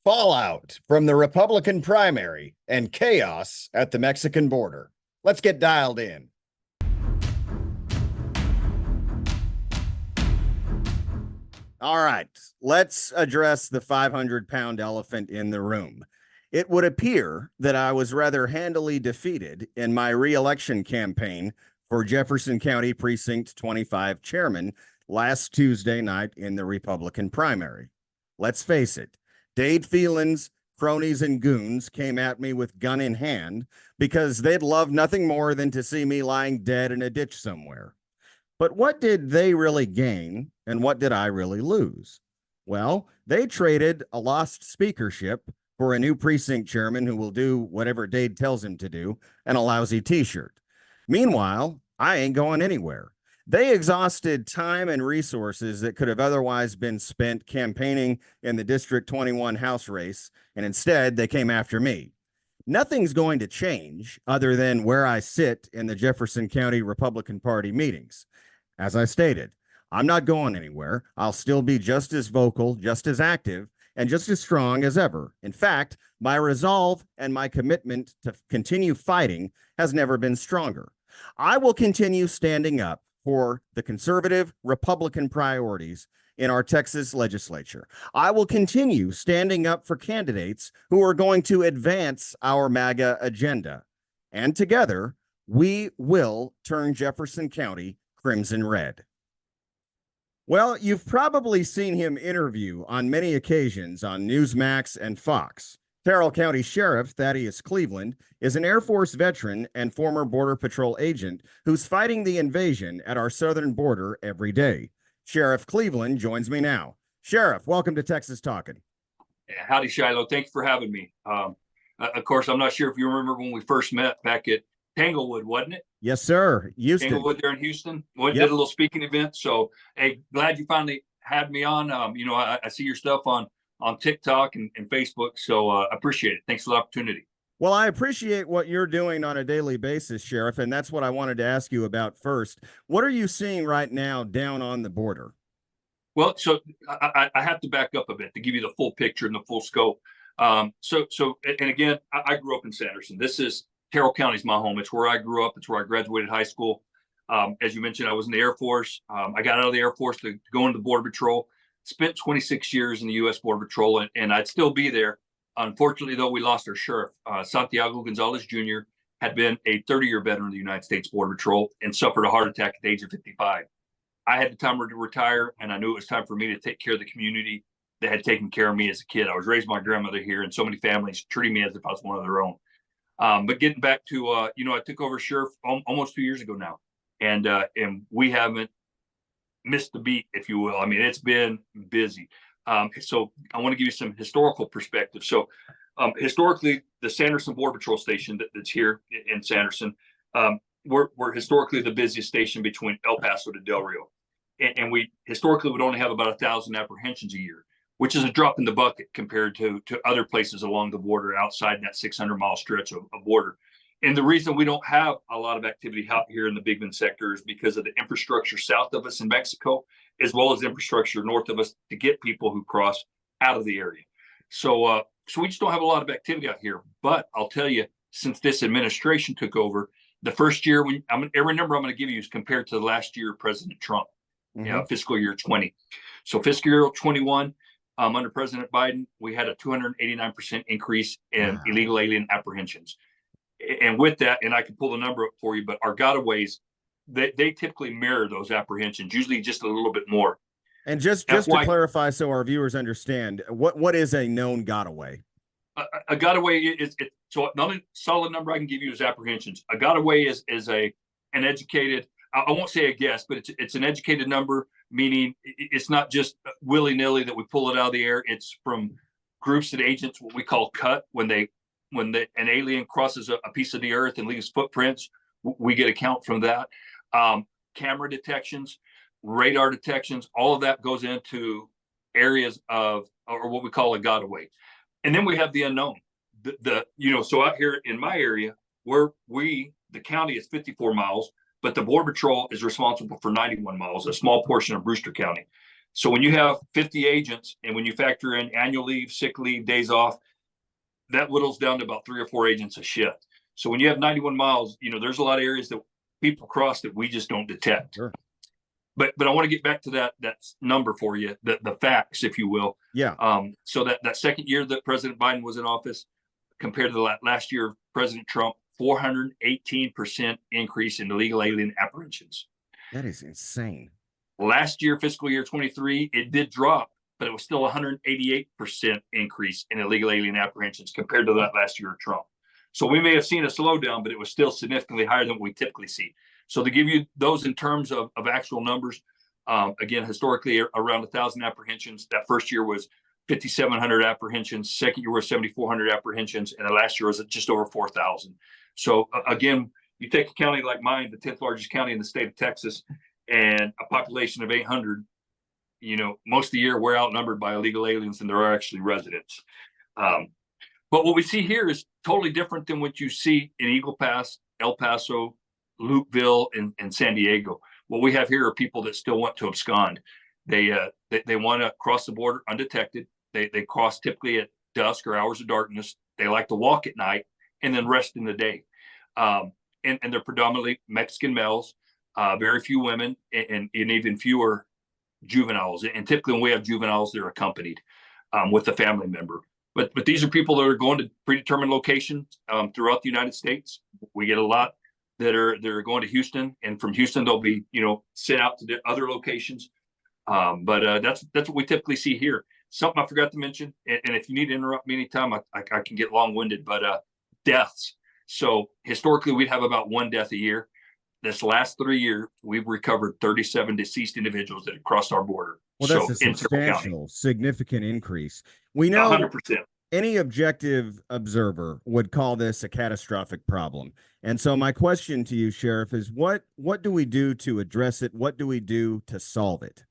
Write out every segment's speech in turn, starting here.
Fallout from the Republican primary and chaos at the Mexican border. Let's get dialed in. All right, let's address the 500-pound elephant in the room. It would appear that I was rather handily defeated in my re-election campaign for Jefferson County Precinct 25 chairman last Tuesday night in the Republican primary. Let's face it, Dade Phelan's cronies and goons came at me with gun in hand because they'd love nothing more than to see me lying dead in a ditch somewhere. But what did they really gain and what did I really lose? Well, they traded a lost speakership for a new precinct chairman who will do whatever Dade tells him to do and a lousy t-shirt. Meanwhile, I ain't going anywhere. They exhausted time and resources that could have otherwise been spent campaigning in the District 21 House race, and instead they came after me. Nothing's going to change other than where I sit in the Jefferson County Republican Party meetings. As I stated, I'm not going anywhere. I'll still be just as vocal, just as active, and just as strong as ever. In fact, my resolve and my commitment to continue fighting has never been stronger. I will continue standing up for the conservative Republican priorities in our Texas legislature. I will continue standing up for candidates who are going to advance our MAGA agenda. And together, we will turn Jefferson County crimson red. Well, you've probably seen him interview on many occasions on Newsmax and Fox. Carroll County Sheriff Thaddeus Cleveland is an Air Force veteran and former Border Patrol agent who's fighting the invasion at our southern border every day. Sheriff Cleveland joins me now. Sheriff, welcome to Texas Talkin. Howdy, Shiloh. Thanks for having me. Of course, I'm not sure if you remember when we first met back at Tanglewood, wasn't it? Yes, sir. Houston. Tanglewood there in Houston. We did a little speaking event. So, hey, glad you finally had me on. I see your stuff on TikTok and Facebook. So I appreciate it. Thanks for the opportunity. Well, I appreciate what you're doing on a daily basis, Sheriff, and that's what I wanted to ask you about first. What are you seeing right now down on the border? Well, so I have to back up a bit to give you the full picture and the full scope. And again, I grew up in Sanderson. This is Carroll County's my home. It's where I grew up. It's where I graduated high school. As you mentioned, I was in the Air Force. I got out of the Air Force to go into the Border Patrol. Spent 26 years in the U.S. Border Patrol, and I'd still be there. Unfortunately, though, we lost our sheriff. Santiago Gonzalez Jr. had been a 30-year veteran of the United States Border Patrol and suffered a heart attack at the age of 55. I had the time to retire, and I knew it was time for me to take care of the community that had taken care of me as a kid. I was raised by my grandmother here, and so many families treating me as if I was one of their own. But getting back to, I took over sheriff almost 2 years ago now, and we haven't missed the beat, if you will. I mean, it's been busy. So I want to give you some historical perspective. So historically, the Sanderson Border Patrol station that's here in Sanderson, we're historically the busiest station between El Paso to Del Rio. And we historically would only have about 1,000 apprehensions a year, which is a drop in the bucket compared to other places along the border outside that 600-mile stretch of border. And the reason we don't have a lot of activity out here in the Big Bend sector is because of the infrastructure south of us in Mexico, as well as infrastructure north of us to get people who cross out of the area. So we just don't have a lot of activity out here. But I'll tell you, since this administration took over, the first year, every number I'm going to give you is compared to the last year of President Trump, fiscal year 20. So fiscal year 21, under President Biden, we had a 289% increase in illegal alien apprehensions. And with that, and I can pull the number up for you, but our gotaways, they typically mirror those apprehensions, usually just a little bit more. And just to clarify, so our viewers understand, what is a known gotaway? A gotaway is so the only solid number I can give you is apprehensions. A gotaway is an educated, I won't say a guess, but it's an educated number, meaning it's not just willy-nilly that we pull it out of the air. It's from groups that agents, what we call cut, when an alien crosses a piece of the earth and leaves footprints, we get a count from that. Camera detections, radar detections, all of that goes into areas of, or what we call a gotaway. And then we have the unknown. So out here in my area, the county is 54 miles, but the Border Patrol is responsible for 91 miles, a small portion of Brewster County. So when you have 50 agents and when you factor in annual leave, sick leave, days off, that whittles down to about 3 or 4 agents a shift. So when you have 91 miles, there's a lot of areas that people cross that we just don't detect. Sure. But I want to get back to that number for you, the facts, if you will. Yeah. So that second year that President Biden was in office, compared to the last year of President Trump, 418% increase in illegal alien apprehensions. That is insane. Last year, fiscal year 23, it did drop, but it was still 188% increase in illegal alien apprehensions compared to that last year of Trump. So we may have seen a slowdown, but it was still significantly higher than what we typically see. So to give you those in terms of actual numbers, again, historically around 1,000 apprehensions. That first year was 5,700 apprehensions. Second year was 7,400 apprehensions, and the last year was just over 4,000. So again, you take a county like mine, the 10th largest county in the state of Texas, and a population of 800. Most of the year we're outnumbered by illegal aliens than there are actually residents. But what we see here is totally different than what you see in Eagle Pass, El Paso, Lukeville, and San Diego. What we have here are people that still want to abscond. They want to cross the border undetected. They cross typically at dusk or hours of darkness. They like to walk at night and then rest in the day. And they're predominantly Mexican males, very few women, and even fewer juveniles. And typically when we have juveniles, they're accompanied with a family member. But these are people that are going to predetermined locations throughout the United States. We get a lot that are going to Houston, and from Houston they'll be sent out to the other locations. But that's what we typically see here. Something I forgot to mention, and if you need to interrupt me anytime, I can get long-winded. But deaths. So historically, we'd have about 1 death a year. This last 3 years, we've recovered 37 deceased individuals that have crossed our border. Well, that's a substantial, significant increase. We know 100%. Any objective observer would call this a catastrophic problem. And so my question to you, Sheriff, is what do we do to address it? What do we do to solve it?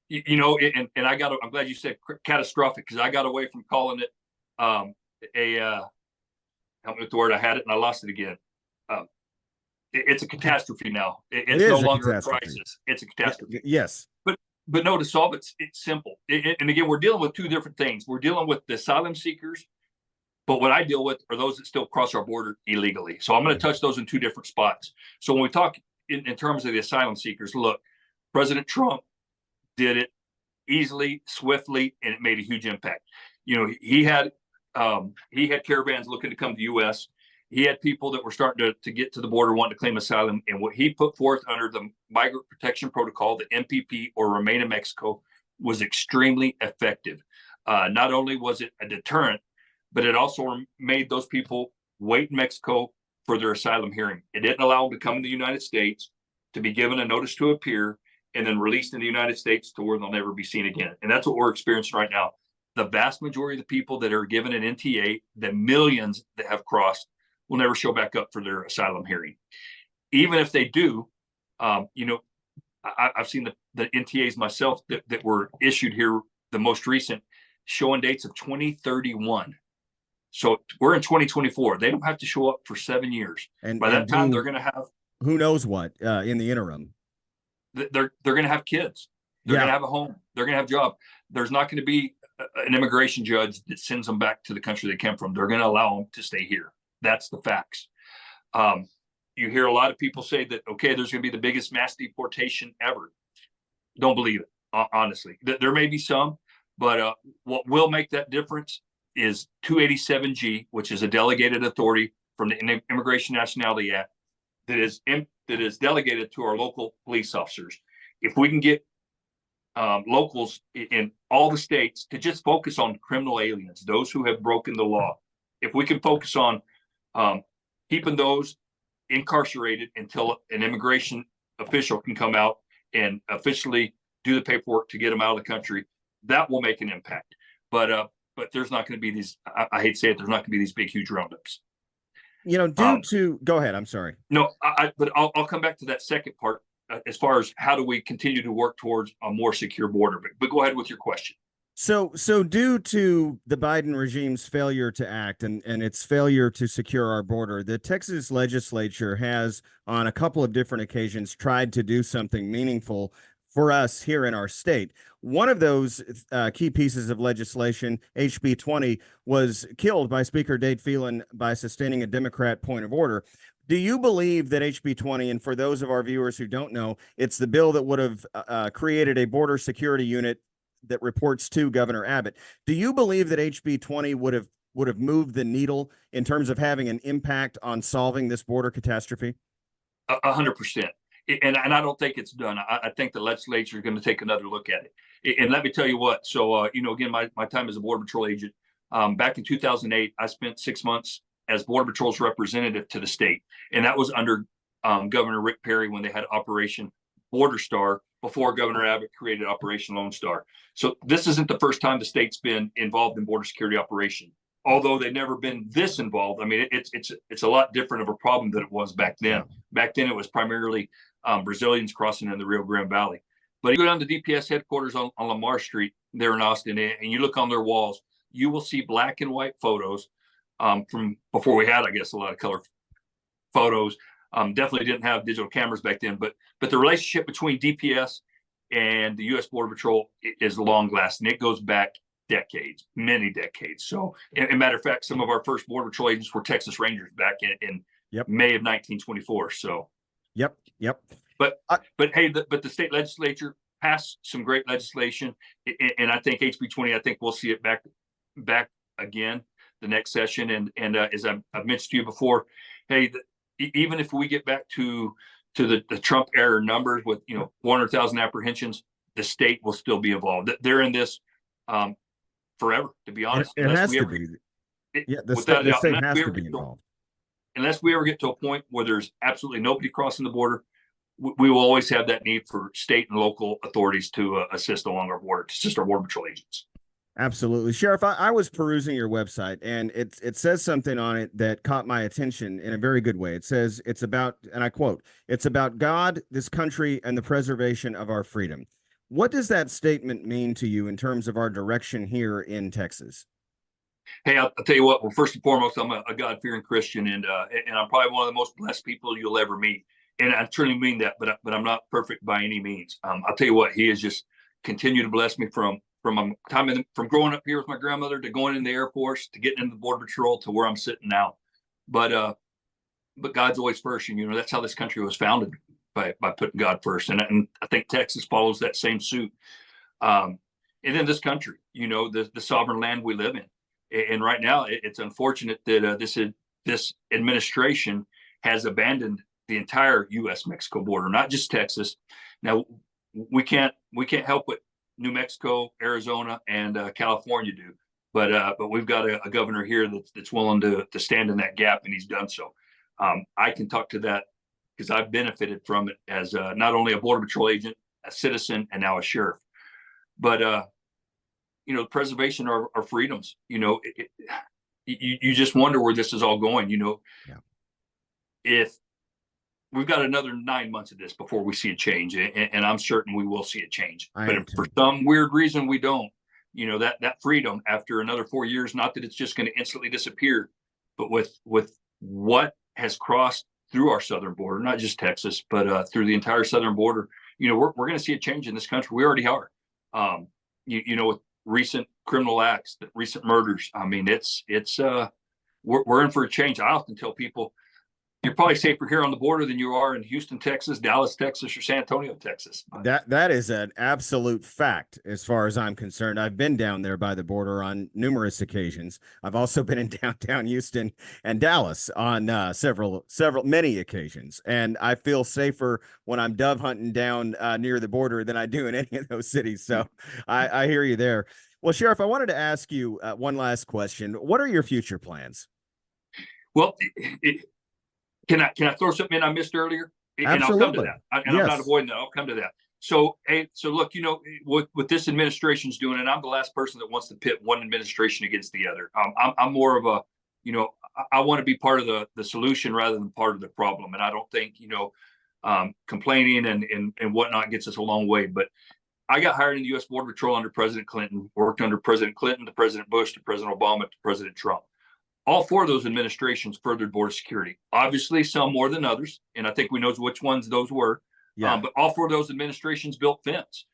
And I'm glad you said catastrophic, because I got away from calling it help me with the word. I had it and I lost it again. It's a catastrophe now. It's no longer a crisis. It's a catastrophe. Yes. But no, to solve it's simple. And again, we're dealing with two different things. We're dealing with the asylum seekers, but what I deal with are those that still cross our border illegally. So I'm going to touch those in two different spots. So when we talk in terms of the asylum seekers, look, President Trump did it easily, swiftly, and it made a huge impact. He had caravans looking to come to the U.S. He had people that were starting to get to the border wanting to claim asylum. And what he put forth under the Migrant Protection Protocol, the MPP, or Remain in Mexico, was extremely effective. Not only was it a deterrent, but it also made those people wait in Mexico for their asylum hearing. It didn't allow them to come to the United States, to be given a notice to appear, and then released in the United States to where they'll never be seen again. And that's what we're experiencing right now. The vast majority of the people that are given an NTA, the millions that have crossed, will never show back up for their asylum hearing. Even if they do, I've seen the NTAs myself that were issued here, the most recent, showing dates of 2031. So we're in 2024. They don't have to show up for 7 years. And by that time, they're going to have who knows what in the interim. They're going to have kids. They're going to have a home. They're going to have a job. There's not going to be an immigration judge that sends them back to the country they came from. They're going to allow them to stay here. That's the facts. You hear a lot of people say that, okay, there's going to be the biggest mass deportation ever. Don't believe it, honestly. There may be some, but what will make that difference is 287G, which is a delegated authority from the Immigration Nationality Act that is delegated to our local police officers. If we can get locals in all the states to just focus on criminal aliens, those who have broken the law, if we can focus on keeping those incarcerated until an immigration official can come out and officially do the paperwork to get them out of the country, that will make an impact. But there's not going to be these, I hate to say it, there's not going to be these big, huge roundups. Go ahead. I'm sorry. No, but I'll come back to that second part as far as how do we continue to work towards a more secure border. But go ahead with your question. So due to the Biden regime's failure to act and its failure to secure our border, the Texas legislature has on a couple of different occasions tried to do something meaningful for us here in our state. One of those key pieces of legislation, HB 20, was killed by Speaker Dade Phelan by sustaining a Democrat point of order. Do you believe that HB 20, and for those of our viewers who don't know, it's the bill that would have created a border security unit that reports to Governor Abbott. Do you believe that HB 20 would have moved the needle in terms of having an impact on solving this border catastrophe? 100%. And I don't think it's done. I think the legislature is going to take another look at it. And let me tell you what. So, again, my time as a Border Patrol agent, back in 2008, I spent 6 months as Border Patrol's representative to the state. And that was under Governor Rick Perry when they had Operation Border Star before Governor Abbott created Operation Lone Star. So this isn't the first time the state's been involved in border security operation. Although they've never been this involved. I mean, it's a lot different of a problem than it was back then. Back then, it was primarily Brazilians crossing in the Rio Grande Valley. But you go down to DPS headquarters on Lamar Street there in Austin, and you look on their walls, you will see black and white photos from before we had, I guess, a lot of color photos. Definitely didn't have digital cameras back then, but the relationship between DPS and the U.S. Border Patrol is long lasting. It goes back decades, many decades. So, and matter of fact, some of our first Border Patrol agents were Texas Rangers back in May of 1924. So, yep. But hey, but the state legislature passed some great legislation, and I think HB 20. I think we'll see it back again the next session. And as I've mentioned to you before, hey, even if we get back to the Trump era numbers with 400,000 apprehensions, the state will still be involved. They're in this forever, to be honest. It has to be. The state has to be involved. Unless we ever get to a point where there's absolutely nobody crossing the border, we will always have that need for state and local authorities to assist along our border, to assist our Border Patrol agents. Absolutely. Sheriff, I was perusing your website, and it says something on it that caught my attention in a very good way. It says it's about, and I quote, "It's about God, this country, and the preservation of our freedom." What does that statement mean to you in terms of our direction here in Texas? Hey, I'll tell you what. Well, first and foremost, I'm a God-fearing Christian, and I'm probably one of the most blessed people you'll ever meet. And I truly mean that, but I'm not perfect by any means. I'll tell you what, He has just continued to bless me from my time from growing up here with my grandmother to going in the Air Force to getting into the Border Patrol to where I'm sitting now. But God's always first, and that's how this country was founded, by putting God first. And I think Texas follows that same suit. And then this country, the sovereign land we live in. And right now, it's unfortunate that this administration has abandoned the entire U.S.-Mexico border, not just Texas. Now, we can't help what New Mexico, Arizona, and California do, but we've got a governor here that's willing to stand in that gap, and he's done so. I can talk to that because I've benefited from it as not only a Border Patrol agent, a citizen, and now a sheriff. But the preservation of our freedoms. You just wonder where this is all going. If we've got another 9 months of this before we see a change, and I'm certain we will see a change. But if for some weird reason we don't, that freedom after another 4 years, not that it's just going to instantly disappear, but with what has crossed through our southern border, not just Texas, but through the entire southern border, we're going to see a change in this country. We already are. With recent criminal acts, recent murders. I mean, we're in for a change. I often tell people, you're probably safer here on the border than you are in Houston, Texas, Dallas, Texas, or San Antonio, Texas. That is an absolute fact as far as I'm concerned. I've been down there by the border on numerous occasions. I've also been in downtown Houston and Dallas on many occasions. And I feel safer when I'm dove hunting down near the border than I do in any of those cities. So I hear you there. Well, Sheriff, I wanted to ask you one last question. What are your future plans? Well, Can I throw something in I missed earlier? And Absolutely. I'll come to that. I'm not avoiding that. I'll come to that. So, look, what this administration's doing, and I'm the last person that wants to pit one administration against the other. I'm more of a, I want to be part of the solution rather than part of the problem. And I don't think, complaining and whatnot gets us a long way. But I got hired in the U.S. Border Patrol under President Clinton, worked under President Clinton, to President Bush, to President Obama, to President Trump. All four of those administrations furthered border security. Obviously, some more than others, and I think we know which ones those were. Yeah. But all four of those administrations built fence.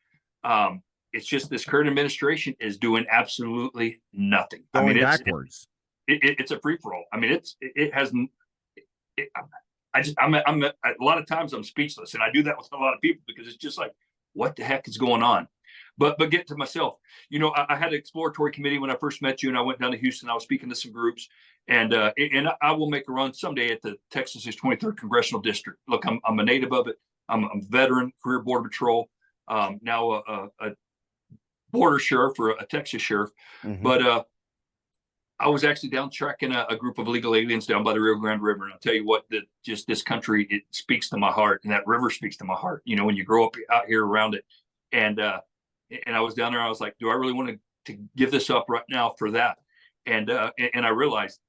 It's just this current administration is doing absolutely nothing. I Going mean, backwards. it's a free for all. I mean, it has. I'm a lot of times I'm speechless, and I do that with a lot of people because it's just like, what the heck is going on? But get to myself, I had an exploratory committee when I first met you, and I went down to Houston. I was speaking to some groups, and I will make a run someday at the Texas's 23rd congressional district. Look, I'm a native of it. I'm a veteran, career border patrol, now a border sheriff or a Texas sheriff. Mm-hmm. But I was actually down tracking a group of illegal aliens down by the Rio Grande River. And I'll tell you what, that just this country, it speaks to my heart, and that river speaks to my heart, when you grow up out here around it. And I was down there, I was like, do I really want to give this up right now for that? And I realized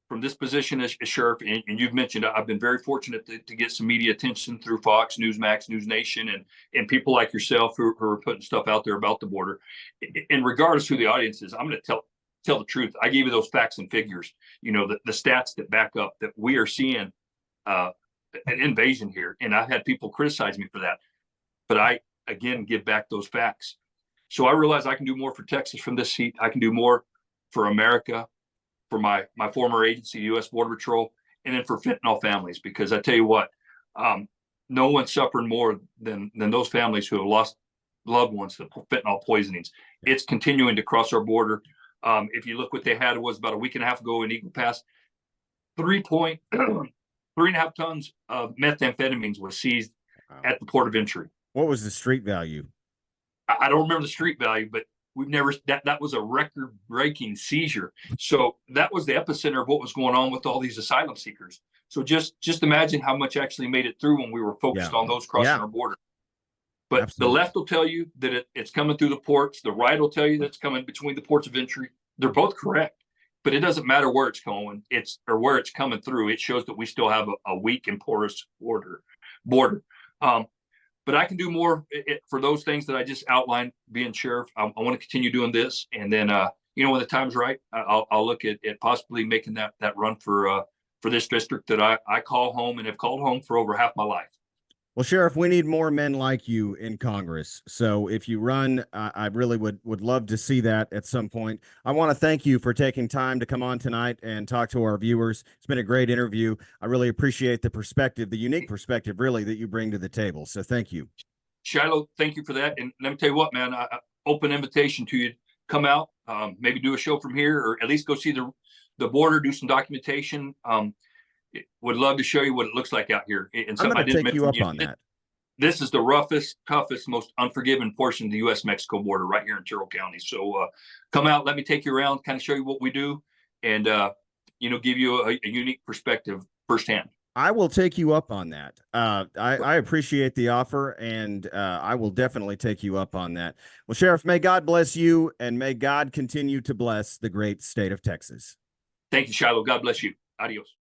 from this position as sheriff, and you've mentioned, I've been very fortunate to get some media attention through Fox, Newsmax, News Nation, and people like yourself who are putting stuff out there about the border. And regardless who the audience is, I'm going to tell the truth. I gave you those facts and figures, the stats that back up that we are seeing an invasion here. And I've had people criticize me for that, but I, again, give back those facts. So I realize I can do more for Texas from this seat. I can do more for America, for my former agency, U.S. Border Patrol, and then for fentanyl families, because I tell you what, no one's suffering more than those families who have lost loved ones to fentanyl poisonings. It's continuing to cross our border. If you look what they had, it was about a week and a half ago in Eagle Pass, 3.5 tons of methamphetamines was seized at the port of entry. What was the street value? I don't remember the street value, but we've never, that was a record breaking seizure. So that was the epicenter of what was going on with all these asylum seekers. So just imagine how much actually made it through when we were focused on those crossing our border. But Absolutely. The left will tell you that it's coming through the ports. The right will tell you that it's coming between the ports of entry. They're both correct, but it doesn't matter where it's going. Or where it's coming through. It shows that we still have a weak and porous border. But I can do more for those things that I just outlined. Being sheriff, I want to continue doing this, and then when the time's right, I'll look at possibly making that run for this district that I call home and have called home for over half my life. Well, Sheriff, we need more men like you in Congress. So if you run, I really would love to see that at some point. I want to thank you for taking time to come on tonight and talk to our viewers. It's been a great interview. I really appreciate the perspective, the unique perspective, really, that you bring to the table. So thank you. Shiloh, thank you for that. And let me tell you what, man, I open invitation to you. Come out, maybe do a show from here, or at least go see the border, do some documentation. Would love to show you what it looks like out here. And I'm going to take you up on that. This is the roughest, toughest, most unforgiving portion of the U.S.-Mexico border right here in Terrell County. So come out, let me take you around, kind of show you what we do, and give you a unique perspective firsthand. I will take you up on that. I appreciate the offer, and I will definitely take you up on that. Well, Sheriff, may God bless you, and may God continue to bless the great state of Texas. Thank you, Shiloh. God bless you. Adios.